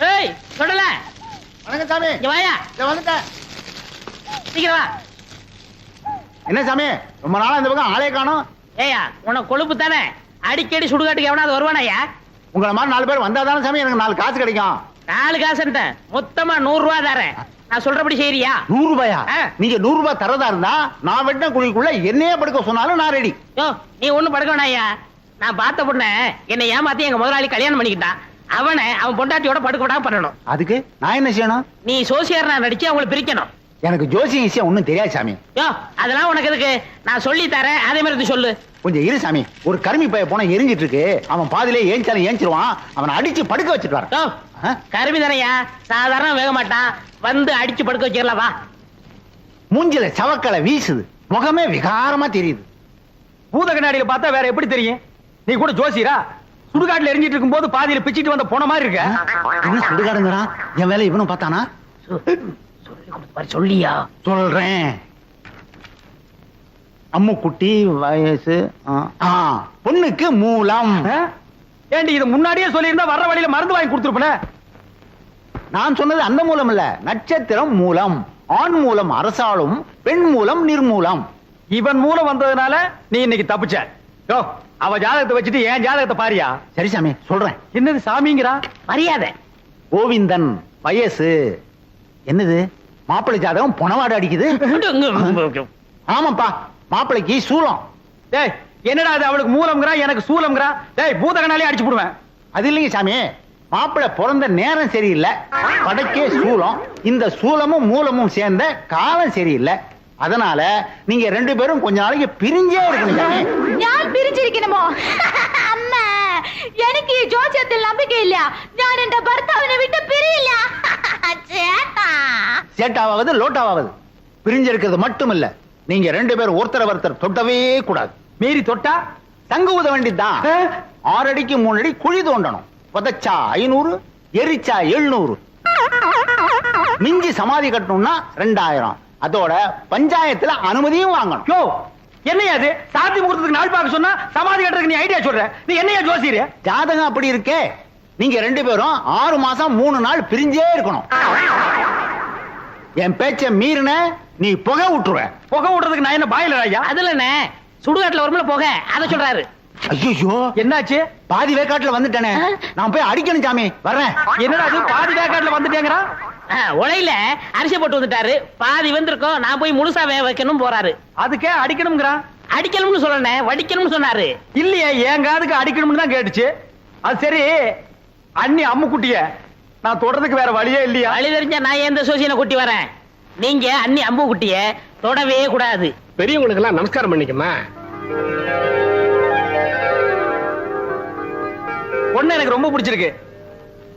ஏய் சொல்லல. வணக்கம் சாமி. இங்க வாயா. வந்துட்டேன். சீக்கிரம் வா. என்ன சாமி ரொம்ப நாளா இந்த பக்கம் ஆளே காணோம்? ஏயா உனக்கு கொழுப்பு தானே, அடிக்கடி சுடுகாட்டுக்கு எவனாவது வருவானாயா? உங்களை மாதிரி 4 பேர் வந்தாதானே சாமி எனக்கு 4 காசு கிடைக்கும். 4 காசுன்ட்ட மொத்தமா 100 ரூபா தரேன். நான் சொல்றபடி செய்யறியா? 100 ரூபாயா? நீங்க 100 ரூபாய் தரதா இருந்தா நான் வெட்டின குழிக்குள்ள என்னையே படுக்க சொன்னாலும் நான் ரெடி. யோ நீ ஒண்ணும் படுக்க வேணாயா. நான் பார்த்த பொண்ணு என்னை ஏமாத்தி எங்க முதலாளி கல்யாணம் பண்ணிக்கிட்டான். அவன் பொண்டாட்டியோட படுக்க விடாம பண்ணணும். அதுக்கு நான் என்ன செய்யணும்? நீ சோசியர் நான் நடிச்சு அவங்களை பிரிக்கணும். எனக்கு ஜோசியம் விஷயம் ஒண்ணும் தெரியாது சாமி. யோ அதெல்லாம் உனக்கு எதுக்கு, நான் சொல்லி தரேன், அதே மாதிரி சொல்லு. கொஞ்சம் இரு சாமி. ஒரு கருமி பைய போனா எரிஞ்சிட்டு இருக்கு, அவன் பாதிலே ஏஞ்சாலும் ஏஞ்சிருவான், அவனை அடிச்சு படுக்க வச்சுட்டு வரேன். யோ கருமி தானையா, சாதாரண வேக மாட்டான், வந்து அடிச்சு படுக்க வச்சிடலாம் வா. மூஞ்சில சவக்கலை வீசுது, முகமே விகாரமா தெரியுது. பூத கண்ணாடியில பார்த்தா வேற எப்படி தெரியும்? நீ கூட ஜோசியரா? சுடுகாட்டுல எரிஞ்சிட்டு இருக்கும் போது பாதியில பிச்சிட்டு வந்த போன மாதிரி இருக்க. என்ன சுடுகாடுங்கிறான்? என் வேலை இவனும் பார்த்தானா? சொல்லியா? சொல்றேன். அம்முக்குட்டி வயசு பொண்ணுக்கு மூலம். ஏண்டி இது முன்னாடியே சொல்லியிருந்தா வர்ற வழியில மருந்து வாங்கி கொடுத்துருப்பேன். நான் சொன்னது அந்த மூலம் இல்ல, நட்சத்திரம் மூலம். ஆண் மூலம் அரசாளும், பெண் மூலம் நிர்மூலம். இவன் மூலம் வந்ததுனால நீ இன்னைக்கு தப்பிச்ச. யோ அவ ஜாதகத்தை வச்சுட்டு என் ஜாதகத்தை பாரியா? சரி சாமி சொல்றேன். என்னது சாமிங்கிறா? மரியாதை. கோவிந்தன் வயசு என்னது? மாப்பிள்ளை ஜாதகம் பொணவாடு அடிக்குது. ஆமாப்பா, மாப்பிள்ளைக்கு சூலம். டேய் என்னடா அது, அவளுக்கு மூலம்ங்கறா எனக்கு சூலம்ங்கறா? டேய் பூதகனாலே அடிச்சு போடுவேன். அது இல்லைங்க சாமி, மாப்பிள்ளை பிறந்த நேரம் சரியில்லை, படைக்கே சூலம். இந்த சூலமும் மூலமும் சேர்ந்த காலம் சரியில்லை. அதனால நீங்க 2 பேரும் கொஞ்ச நாளைக்கு பிரிஞ்சே இருக்கணும் சாமி. ഞാൻ പിരിച്ചിരിക്കണമോ? അമ്മ എനിക്ക് ഈ ജോസ്യത്തിൽ നம்பிക്കை ഇല്ല. ഞാൻ എന്റെ ഭർത്താവിനെ വിട്ട് പിരിയില്ല. ചേട്ടാ சேட்டாவது லோட்டாவது பிரிஞ்சிருக்கிறது மட்டும் இல்ல, நீங்க 2 பேரும் ஒருத்தர் தொட்டவே கூடாது. மீறி தொட்டா தங்க ஊத வேண்டியதுதான். 6 அடிக்கு 3 அடி குழி தோண்டணும். புதைச்சா 500, எரிச்சா 700. மிஞ்சி சமாதி கட்டணும்னா 2000. அதோட பஞ்சாயத்துல அனுமதியும் வாங்கணும். யோ என்னையா அது, சாத்தி முகூர்த்தத்துக்கு நாள் பார்க்க சொன்னா சமாதி கட்டுறதுக்கு நீ ஐடியா சொல்ற? நீ என்னையா ஜோசியர்? ஜாதகம் அப்படி இருக்கே. நீங்க 2 பேரும் 6 மாசம் 3 நாள் பிரிஞ்சே இருக்கணும். என் பேச்ச மீறின நீ புகை விட்டுருவ. புகை விடுறதுக்கு நான் என்ன பாயிலர் ஐயா? அதுல என்ன சுடுகாட்டுல வரும்ல போக, அத சொல்றாரு. ஐயோ என்னாச்சு? பாதி வேக்காட்டுல வந்துட்டேனே, நான் போய் அடிக்கணும் சாமி, வர்றேன். என்னடா அது பாதி வேக்காட்டுல வந்துட்டேங்கறா? உலையில அரிசி போட்டு வந்துட்டாரு, பாதி வந்திருக்கோம், நான் போய் முழுசா வேக வைக்கணும் போறாரு. அதுக்கே அடிக்கணும்ங்கறா? அடிக்கணும்னு சொல்லனே, வடிக்கணும்னு சொன்னாரு. இல்லையே, என் காதுக்கு அடிக்கணும்னு தான் கேட்டுச்சு. அது சரி, அண்ணி அம்முக்குட்டிய நான் தொடறதுக்கு வேற வழியே இல்லையா? வழி தெரிஞ்சா நான் எந்த சோசியனை கூட்டி வரேன். நீங்க அண்ணி அம்பு குட்டிய தொடவே கூடாது. பெரியவங்களுக்கு எல்லாம் நமஸ்காரம் பண்ணிக்கமா. பொண்ணு எனக்கு ரொம்ப பிடிச்சிருக்கு.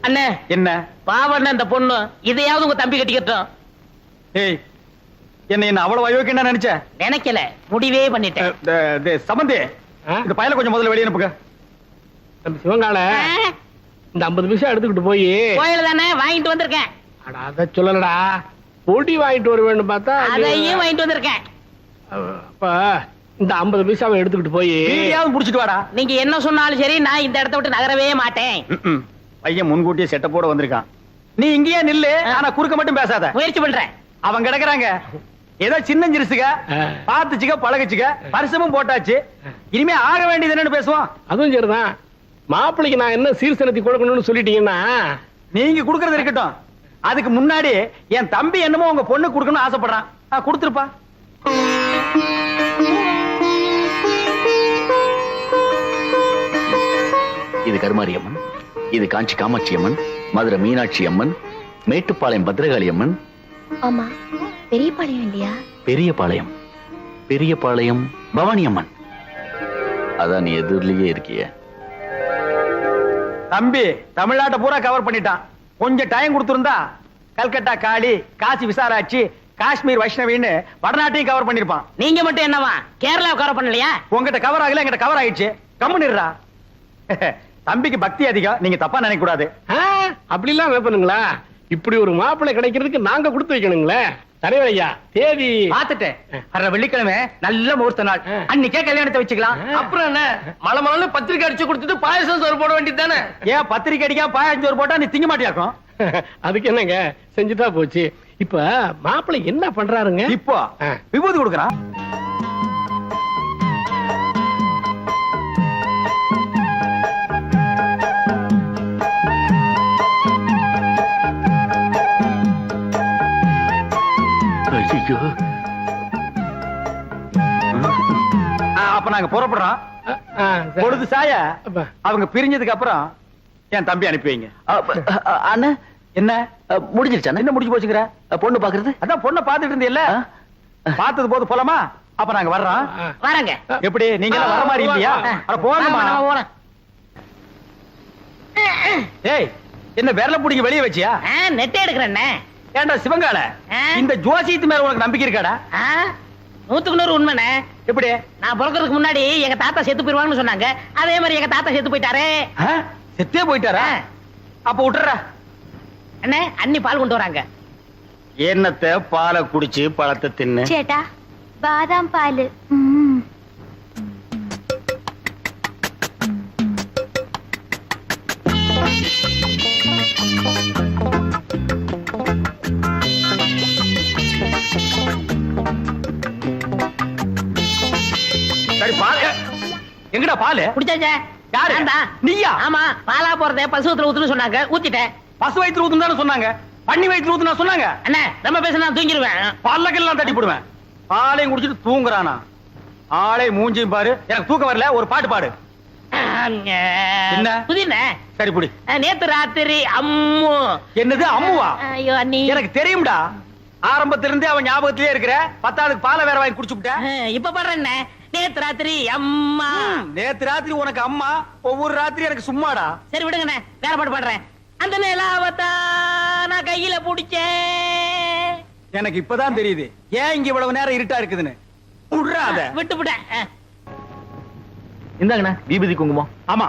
அண்ணே என்ன பாவண்ண அந்த பொண்ணு, இதையாவது உங்க தம்பி கட்டிக்கட்டும். ஏய் என்ன அவ்வளவு அயோக்கியன்னா நினைச்ச? நினைக்கல, முடிவே பண்ணிட்டேன். சம்பந்தி இந்த பையல கொஞ்சம் முதல்ல வெளியே அனுப்புங்க. நம்ம சிவங்கால இந்த 50 நிமிஷம் எடுத்துக்கிட்டு போய் கோயில தானே வாங்கிட்டு வந்திருக்கேன். அத சொல்லலடா, பொடி வாங்கிட்டு வர வேண்டும் பார்த்தா அதையும் வாங்கிட்டு வந்திருக்கேன். அப்ப இந்த 50 பைசாவை எடுத்துக்கிட்டு போய் வீடியாவது புடிச்சிட்டு வாடா. நீங்க என்ன சொன்னாலும் சரி, நான் இந்த இடத்த விட்டு நகரவே மாட்டேன். பையன் முன்கூட்டியே செட்டப்போட வந்திருக்கான். நீ இங்கேயே நில்லு, ஆனா குறுக்க மட்டும் பேசாத. முயற்சி பண்றேன். அவங்க கிடக்குறாங்க, ஏதோ சின்னஞ்சிருசுக, பாத்துச்சுக்க பழகுச்சுக்க, பரிசமும் போட்டாச்சு. இனிமே ஆக வேண்டியது என்னன்னு பேசுவோம். அதுவும் சரிதான். மாப்பிள்ளைக்கு நான் என்ன சீர்சனத்தி கொடுக்கணும்னு சொல்லிட்டீங்கன்னா நீங்க குடுக்கறது இருக்கட்டும், அதுக்கு முன்னாடி என் தம்பி என்னமோ உங்க பொண்ணு கொடுக்கணும்னு ஆசைப்படுறான். கொடுத்துருப்பா. இது கருமாரி அம்மன், இது காஞ்சி காமாட்சி அம்மன், மதுரை மீனாட்சி அம்மன், மேட்டுப்பாளையம் பத்ரகாளி அம்மன். ஆமா, பெரியபாளையம் இல்லையா? பெரியபாளையம், பெரியபாளையம் பவானி அம்மன். அதான் நீ எதிரிலேயே இருக்கிய. தம்பி தமிழ்நாட்டை பூரா கவர் பண்ணிட்டான். கொஞ்சம் டைம் கொடுத்திருந்தா கல்கட்டா காளி, காசி விசாலாட்சி, காஷ்மீர் வைஷ்ணவின்னு வடநாட்டையும் கவர் பண்ணிருப்பான். நீங்க மட்டும் என்னவா கேரளா கவர் பண்ணலையா? உங்ககிட்ட கவர் ஆகல, எங்கிட்ட கவர் ஆயிடுச்சு. கம்முனிடுறா. தம்பிக்கு பக்தி அதிகம், நீங்க தப்பா நினைக்க கூடாது. அப்படி எல்லாம் வைப்பனுங்களா? இப்படி ஒரு மாப்பிள்ளை கிடைக்கிறதுக்கு நாங்க கொடுத்து வைக்கணுங்களே. தலைவர் ஐயா, தேதி பாத்துட்டேன். வர்ற வெள்ளிக்கிழமை நல்ல முகூர்த்த நாள், அன்னைக்கே கல்யாணத்தை வச்சுக்கலாம். அப்புறம் என்ன, மலை பத்திரிக்கை அடிச்சு கொடுத்துட்டு பாயசம் சோறு போட வேண்டியது தானே? ஏன் பத்திரிக்கை அடிக்கா பாயசம் சோறு போட்டா நீ திங்க மாட்டியாக்கும்? அதுக்கு என்னங்க செஞ்சுட்டா போச்சு. இப்ப மாப்பிள்ளை என்ன பண்றாருங்க? இப்போ விபூதி கொடுக்கறான். ஐயோ, அப்ப நாங்க புறப்படுறோம். சரி. பொழுது சாய அப்ப. அவங்க பிரிஞ்சதுக்கு அப்புறம் என் தம்பி அனுப்பி வைங்க. அண்ணா என்ன முடிஞ்சிருச்சா? என்ன முடிஞ்சு போச்சுங்கிற? பொண்ணு பாக்குறது அதான் பொண்ணை பாத்துட்டு இருந்தீல்ல, பார்த்தது போது போலாமா? அப்ப நாங்க வர்றோம். வரங்க. எப்படி நீங்க எல்லாம் வர மாதிரி இல்லையா? அட போறோமா? ஏய், என்ன விரல புடிங்க வெளிய வச்சியா? நெட்டை எடுக்கிறேன். ஏண்டா சிவங்கால, இந்த ஜோசியத்து மேல உனக்கு நம்பிக்கை இருக்காடா? 100% உண்மைண்ணே. எப்படி? நான் பிறக்கிறதுக்கு முன்னாடி எங்க தாத்தா செத்து போயிருவாங்கன்னு சொன்னாங்க. அதே மாதிரி எங்க தாத்தா செத்து போயிட்டாரே. செத்தே போயிட்டாரா? அப்ப விட்டுறா. அண்ணே, அண்ணி பால் கொண்டு வராங்க. என்னத்தை பாலை குடிச்சு பழத்தை தின்னு. சேட்டா பாதாம் பால். சரி, பால் எங்கடா? பால் குடிச்சாச்சே. யாரு? நான்தான். நீயா? ஆமா, பாலா போறதே பசுவத்துல ஊத்துன்னு சொன்னாங்க, ஊத்திட்டேன். பசு வயிற்று ஊத்துன்னு தானே சொன்னாங்க, பண்ணி வயிற்று ஊத்துனா சொன்னாங்க. அண்ணே, ரொம்ப பேச நான் தூங்கிடுவேன். பல்லக்கெல்லாம் தட்டி போடுவேன். பாலையும் குடிச்சிட்டு தூங்குறானா? ஆளை மூஞ்சியும் பாரு. எனக்கு தூக்கம் வரல, ஒரு பாட்டு பாடு. என்ன? புதினே. சரி புடி. நேத்து ராத்திரி அம்மு. என்னது அம்முவா? ஐயோ அண்ணி, எனக்கு தெரியும்டா. ஆரம்பத்துல இருந்தே அவன் ஞாபகத்திலே இருக்கிற. 10வது பாலை வேற வாங்கி குடிச்சுட்ட. இப்ப பாடுறேன். நேத்து ராத்திரி அம்மா. நேத்து ராத்திரி உனக்கு அம்மா, ஒவ்வொரு ராத்திரி எனக்கு சும்மாடா. சரி விடுங்கண்ணே, வேற பாட்டு பாடுறேன். அந்த நிலாவத்தா நான் கையில புடிச்சேன். எனக்கு இப்பதான் தெரியுது ஏன் இங்க இவ்வளவு நேரம் இருட்டா இருக்குதுன்னு. விடுறாத. விட்டுவிட்டேன். இந்தாங்கண்ணா விபூதி குங்குமம். ஆமா,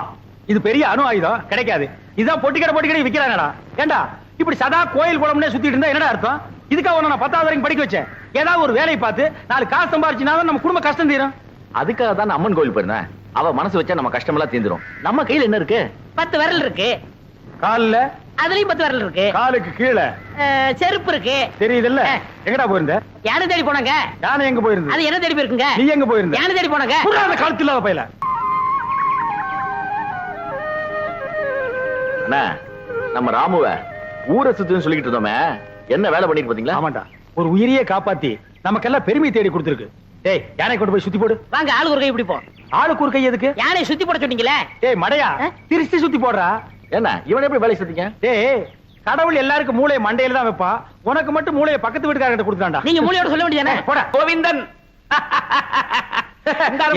இது பெரிய அணு ஆயுதம், கிடைக்காது. இதான் பொட்டிக்கடை விக்கிறாங்கடா. ஏண்டா இப்படி சதா கோயில் குளம்னே சுத்திட்டு இருந்தா என்னடா அர்த்தம்? இதுக்காக உன்னை நான் 10வது வரைக்கும் படிக்க வச்சேன். ஏதாவது ஒரு வேலையை பார்த்து 4 காசு சம்பாரிச்சுனா நம்ம குடும்ப கஷ்டம் தீரும். அதுக்காக தான் அம்மன் கோயில் போயிருந்தேன். அவ மனசு வச்சா நம்ம கஷ்டம் எல்லாம் தீந்துரும். நம்ம கையில என்ன இருக்கு? 10 விரல் இருக்கு. கால்ல? அதுலயும் 10 விரல் இருக்கு. காலுக்கு கீழே செருப்பு இருக்கு. தெரியுதுல்ல? எங்கடா போயிருந்த? யானை தேடி போனாங்க. யானை எங்க போயிருந்த? அது என்ன தேடி போயிருக்குங்க. நீ எங்க போயிருந்த? யானை தேடி போனாங்க. புறாத காலத்து இல்லாத பையல. அண்ணா, நம்ம ராமுவ ஊரை சுத்துன்னு சொல்லிட்டு இருந்தோமே, என்ன வேலை பண்ணிட்டு பாத்தீங்களா? ஆமாண்டா, ஒரு உயிரியே காப்பாத்தி நமக்கெல்லாம் பெருமை தேடி கொடுத்திருக்கு. டேய், யானை கொண்டு போய் சுத்தி போடு. வாங்க, ஆளுக்கு ஒரு கை பிடிப்போம். ஆளுக்கு ஒரு கை எதுக்கு? யானை சுத்தி போட சொன்னீங்களே. டேய் மடையா, திருச்சி சுத்தி போடுறா. என்ன இவன் எப்படி வேலை சுத்தீங்க? டேய், கடவுள் எல்லாருக்கும் மூளையை மண்டையில தான் வைப்பா. உனக்கு மட்டும் மூளையை பக்கத்து வீட்டுக்காரங்கிட்ட கொடுத்தான்டா. நீங்க மூளையோட சொல்ல வேண்டியதானே. போடா. கோவிந்தன்,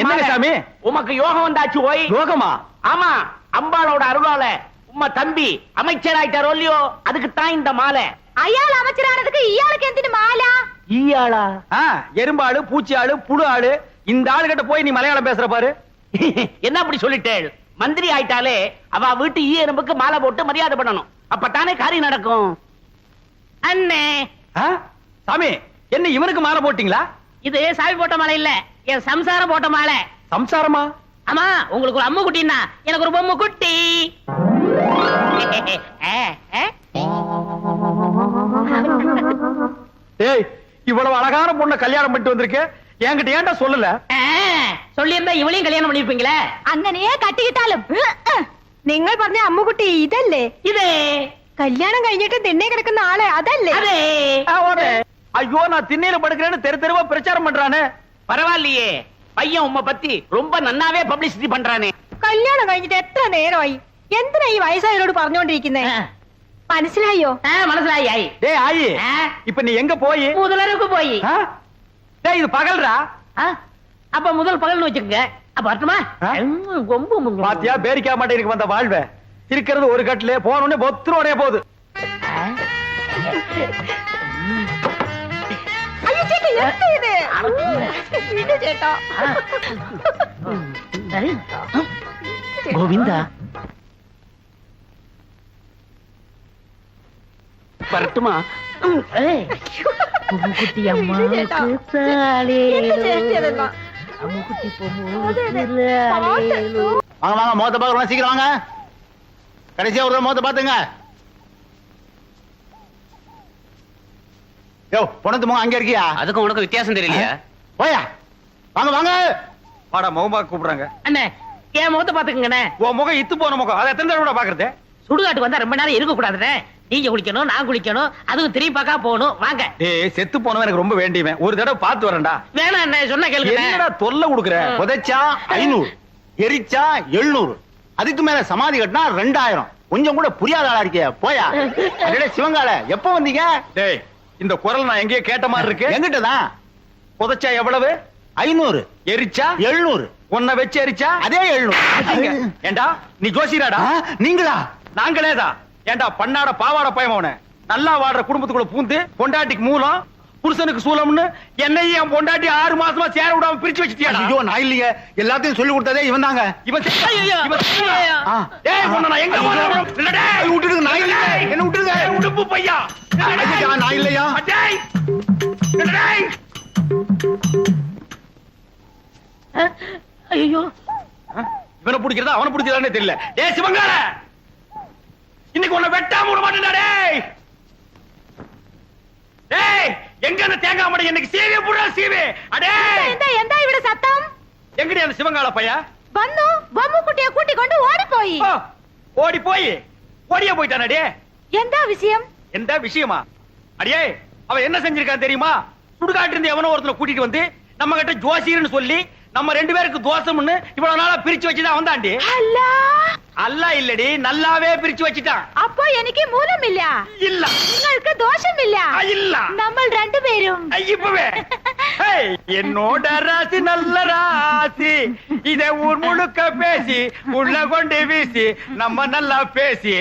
என்னங்க சாமி? உமக்கு யோகம் வந்தாச்சு. ஓய் யோகமா? ஆமா, அம்பாளோட அருளால உம்ம தம்பி அமைச்சராயிட்டாரோ இல்லையோ, அதுக்கு தான் இந்த மாலை. அயாள் அமைச்சரானதுக்கு இயாளுக்கு எந்தின மாலா? ஈயாளா? எறும்பாளு, பூச்சி ஆளு, புழு ஆளு. இந்த ஆளு கிட்ட போய் நீ மலையாளம் பேசுற பாரு. என்ன அப்படி சொல்லிட்டேள்? மந்திரி ஆயிட்டாலே அவ வீட்டு ஈ எறும்புக்கு மாலை போட்டு மரியாதை பண்ணணும். அப்பதானே காரியம் நடக்கும். அண்ணே, சாமி, என்ன இவனுக்கு மாலை போட்டீங்களா? இது சாமி போட்ட மாலை இல்ல, என் சம்சாரம் போட்ட மாலை. சம்சாரமா? ஆமா, உங்களுக்கு ஒரு அம்மு குட்டின்னா எனக்கு ஒரு பொம்மை குட்டி. ஏய், இவ்வளவு அழகான பொண்ணை கல்யாணம் பண்ணிட்டு வந்திருக்க, என்கிட்ட ஏன்டா சொல்லல? சொல்லி இருந்தா இவளையும் கல்யாணம் பண்ணிருப்பீங்களே. അങ്ങനെയേ കട്ടിയിട്ടാലും നിങ്ങൾ പറഞ്ഞ അമ്മുകുട്ടി ഇതല്ലേ? இதே കല്യാണം കഴിഞ്ഞിട്ട് തിണ്ണെ കിടക്കുന്ന ആളെ അതല്ലേ? அதே. ஐயோ, நான் திண்ணையில படுக்கிறேன்னு தெரு தெருவா பிரச்சாரம் பண்றானே. பரவாயில்லையே, பையன் உம்ம பத்தி ரொம்ப நன்னாவே பப்ளிசிட்டி பண்றானே. കല്യാണം കഴിഞ്ഞിട്ട് എത്ര നേരമായി? എന്തിനാ ഈ വയസ്സായവരോട് പറഞ്ഞോണ്ടിരിക്കുന്നേ? മനസ്സിലായോ? மனசிலாயி. டேய் ஆயி, இப்ப நீ எங்க போய்? முதலருக்கு போய். டேய், இது பகல்ரா. அப்ப முதல் பகல்னு வச்சுக்கங்க. அப்ப வரட்டுமா? கொம்பு பாத்தியா, பேரிக்கா மாட்டேனுக்கு வந்த வாழ்வை. இருக்கிறது ஒரு கட்டிலே, போனோடனே பொத்துறோடே போகுது. അയ്യോ ചേട്ടാ, എന്താ ഇത്? വിട് ചേട്ടാ. கோவிந்தா, வரட்டுமா? குட்டி அம்மா விடு ചേട്ടാ. என்ன ചേച്ചി അതെല്ലാം? அம்முக்குட்டி வாங்க வாங்க, முகத்தை பார்க்கணும், சீக்கிரம் வாங்க. கடைசியா ஒரு முகத்தை பாத்துங்க. யோ பொணத்து முகம் அங்க இருக்கியா? அதுக்கும் உனக்கு வித்தியாசம் தெரியலையா? போயா, வாங்க வாங்க. வாடா முகமா கூப்பிடுறாங்க. அண்ணே என் முகத்தை பாத்துக்கங்கண்ணே. உன் முகம் இத்து போன முகம், அதை எத்தனை தடவை பாக்குறது? சுடுகாட்டுக்கு வந்தா ரொம்ப நேரம் இருக்க கூடாதுண்ணே. நீங்க குளிக்கணும், நான் குளிக்கணும், அதுவும் திரும்பி பார்க்க போகணும். வாங்க. ஏய் செத்து போனவன் எனக்கு ரொம்ப வேண்டியவன், ஒரு தடவை பார்த்து வரேன்டா. வேணாம் அண்ணே, சொன்ன கேளுங்க. என்னடா தொல்லை கொடுக்குற? புதைச்சா 500, எரிச்சா 700, அதுக்கு மேல சமாதி கட்டினா 2000. கொஞ்சம் கூட புரியாத ஆளா இருக்கிய. போயா. அடடே சிவங்கால, எப்ப வந்தீங்க? டேய் இந்த குரல் நான் எங்கேயோ கேட்ட மாதிரி இருக்கு. எங்கிட்ட தான். புதைச்சா எவ்வளவு? 500, எரிச்சா 700, உன்னை வச்சு எரிச்சா அதே 700. ஏண்டா நீ ஜோசியராடா? நீங்களா? நாங்களேதான். ஏண்டா பண்ணாட பாவாட பயமவன, நல்லா வாடுற குடும்பத்துக்குள்ள பூந்து பொண்டாட்டிக்கு மூலம் புருஷனுக்கு சூலம்னு என்னையும் என் பொண்டாட்டி 6 மாசமா சேர விடாம பிரிச்சு வச்சிட்டியாடா? ஐயோ நான் இல்லையே, எல்லாத்தையும் சொல்லி கொடுத்ததே இவன் தாங்க. இவன் ஐயோ, ஐயோ. ஏய் உன்னை நான் எங்க போறேன்? இல்லடே விட்டுடுங்க, நான் இல்லையே. என்ன விட்டுடுங்க. உடுப்பு பையா. ஐயா, நான் இல்லையா? அடேய் இல்லடே. ஐயோ, இவனை பிடிக்கிறதா அவனை பிடிக்கிறதானே தெரியல. டேய் சிவங்கால, இன்னைக்கு உன்னை வெட்டாம விட மாட்டேன்டா. டேய் டேய் எங்க அந்த தேங்காய் மடை எனக்கு சீவே புடுறா சீவே. அடே எந்த இவிட சத்தம்? எங்கடி அந்த சிவங்கால பையா? வந்து பொம்மை குட்டிய கூட்டி கொண்டு ஓடி போய். ஓ, ஓடி போய் ஓடியே போயிட்டானே. எந்த விஷயம்? எந்த விஷயமா? அடியே அவன் என்ன செஞ்சிருக்கான் தெரியுமா? சுடுகாட்டு இருந்து எவனோ ஒருத்தனை கூட்டிட்டு வந்து நம்ம கிட்ட ஜோசியர்னு சொல்லி நம்ம 2 பேருக்கு தோசம்னு இவ்வளவு நாளா பிரிச்சு வச்சுதான் வந்தாண்டி. அல்லா, அல்ல இல்லடி, நல்லாவே பிரிச்சு வச்சுட்டான். அப்போ எனக்கு மூலம் இல்ல. இல்ல உங்களுக்கு தோஷம் இல்ல. இல்ல நம்ம 2 பேரும் இப்பவே ஏய், என்னோட ராசி நல்ல ராசி, இதை ஊர் முழுக்க பேசி உள்ள கொண்டு வீசி நம்ம நல்லா பேசி